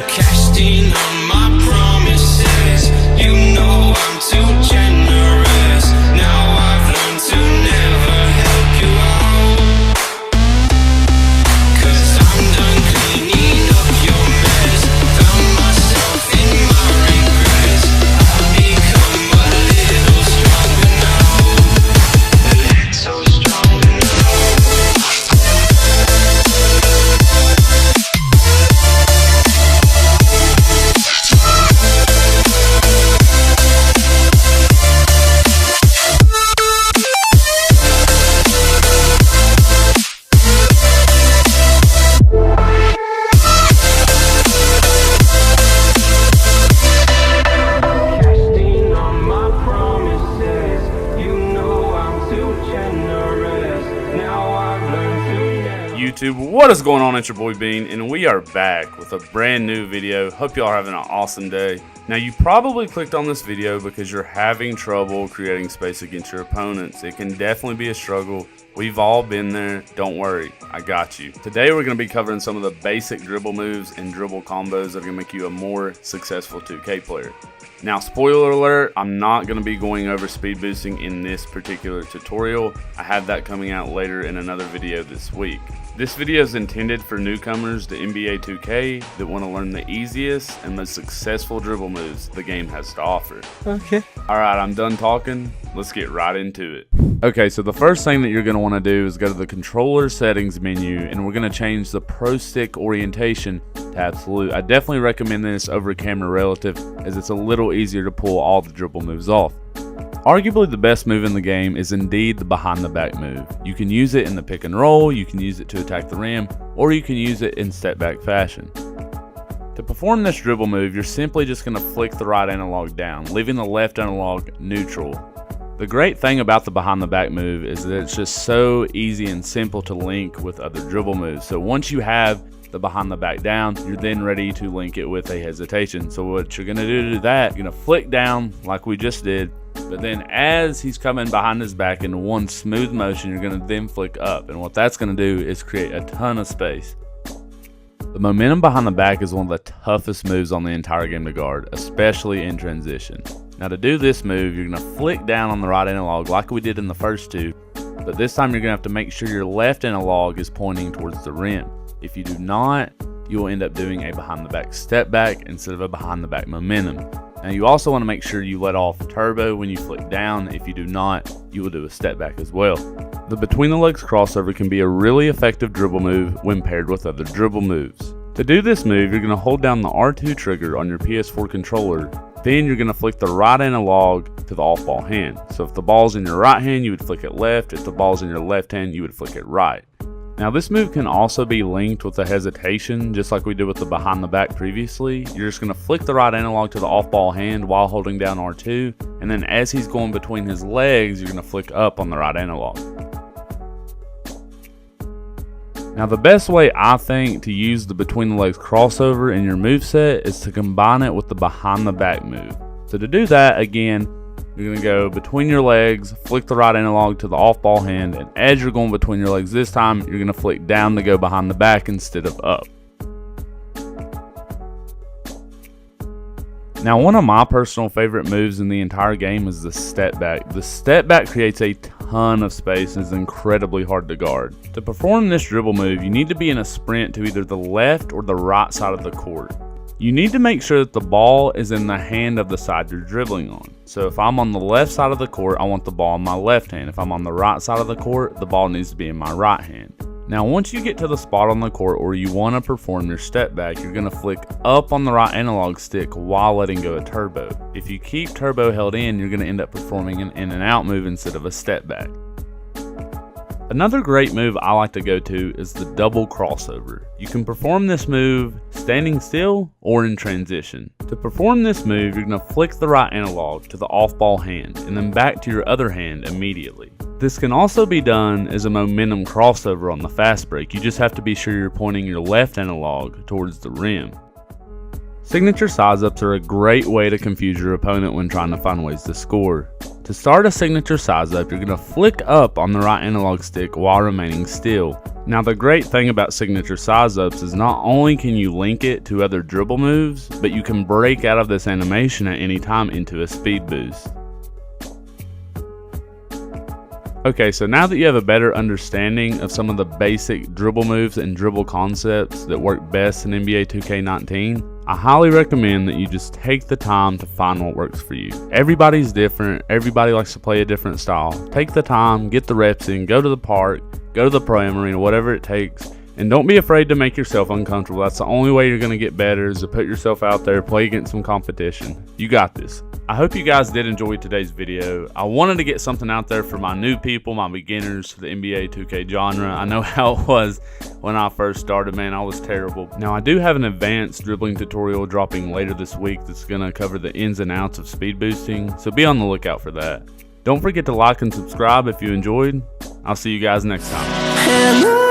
cashed in on my promises. You know I'm too generous. Now I've learned to never help you out. 'Cause I'm done cleaning up your mess. Found myself in my regrets. I've become a little stronger now. A little stronger now. YouTube, what is going on? It's your boy Bean, and we are back with a brand new video. Hope y'all are having an awesome day. Now, you probably clicked on this video because you're having trouble creating space against your opponents. It can definitely be a struggle. We've all been there. Don't worry, I got you. Today we're going to be covering some of the basic dribble moves and dribble combos that are going to make you a more successful 2K player. Now, spoiler alert, I'm not going to be going over speed boosting in this particular tutorial. I have that coming out later in another video this week. This video is intended for newcomers to NBA 2K that want to learn the easiest and most successful dribble moves the game has to offer. Okay. Alright, I'm done talking. Let's get right into it. Okay, so the first thing that you're going to want to do is go to the controller settings menu, and we're going to change the pro stick orientation to absolute. I definitely recommend this over camera relative, as it's a little easier to pull all the dribble moves off. Arguably the best move in the game is indeed the behind the back move. You can use it in the pick and roll, you can use it to attack the rim, or you can use it in step back fashion. To perform this dribble move, you're simply just going to flick the right analog down, leaving the left analog neutral. The great thing about the behind the back move is that it's just so easy and simple to link with other dribble moves. So once you have the behind the back down, you're then ready to link it with a hesitation. So what you're going to do to that, you're going to flick down like we just did, but then as he's coming behind his back in one smooth motion, you're going to then flick up. And what that's going to do is create a ton of space. The momentum behind the back is one of the toughest moves on the entire game to guard, especially in transition. Now, to do this move, you're going to flick down on the right analog like we did in the first two, but this time you're going to have to make sure your left analog is pointing towards the rim. If you do not, you will end up doing a behind the back step back instead of a behind the back momentum. Now, you also want to make sure you let off turbo when you flick down. If you do not, you will do a step back as well. The between the legs crossover can be a really effective dribble move when paired with other dribble moves. To do this move, you're going to hold down the R2 trigger on your PS4 controller. Then you're going to flick the right analog to the off ball hand. So if the ball's in your right hand, you would flick it left. If the ball's in your left hand, you would flick it right. Now, this move can also be linked with a hesitation, just like we did with the behind the back previously. You're just going to flick the right analog to the off ball hand while holding down R2, and then as he's going between his legs, you're going to flick up on the right analog. Now, the best way I think to use the between the legs crossover in your moveset is to combine it with the behind the back move. So to do that, again, you're going to go between your legs, flick the right analog to the off ball hand, and as you're going between your legs this time, you're going to flick down to go behind the back instead of up. Now, one of my personal favorite moves in the entire game is the step back. The step back creates a ton of space and is incredibly hard to guard. To perform this dribble move, you need to be in a sprint to either the left or the right side of the court. You need to make sure that the ball is in the hand of the side you're dribbling on. So if I'm on the left side of the court, I want the ball in my left hand. If I'm on the right side of the court, the ball needs to be in my right hand. Now, once you get to the spot on the court where you want to perform your step back, you're going to flick up on the right analog stick while letting go of turbo. If you keep turbo held in, you're going to end up performing an in and out move instead of a step back. Another great move I like to go to is the double crossover. You can perform this move standing still or in transition. To perform this move, you're going to flick the right analog to the off ball hand and then back to your other hand immediately. This can also be done as a momentum crossover on the fast break. You just have to be sure you're pointing your left analog towards the rim. Signature size ups are a great way to confuse your opponent when trying to find ways to score. To start a signature size up, you're going to flick up on the right analog stick while remaining still. Now the great thing about signature size ups is not only can you link it to other dribble moves, but you can break out of this animation at any time into a speed boost. Okay, so now that you have a better understanding of some of the basic dribble moves and dribble concepts that work best in NBA 2K19, I highly recommend that you just take the time to find what works for you. Everybody's different, everybody likes to play a different style. Take the time, get the reps in, go to the park, go to the pro-am arena, whatever it takes, and don't be afraid to make yourself uncomfortable. That's the only way you're going to get better, is to put yourself out there, play against some competition. You got this. I hope you guys did enjoy today's video. I wanted to get something out there for my new people, my beginners to the NBA 2K genre. I know how it was when I first started, man. I was terrible. Now, I do have an advanced dribbling tutorial dropping later this week that's going to cover the ins and outs of speed boosting, so be on the lookout for that. Don't forget to like and subscribe if you enjoyed. I'll see you guys next time.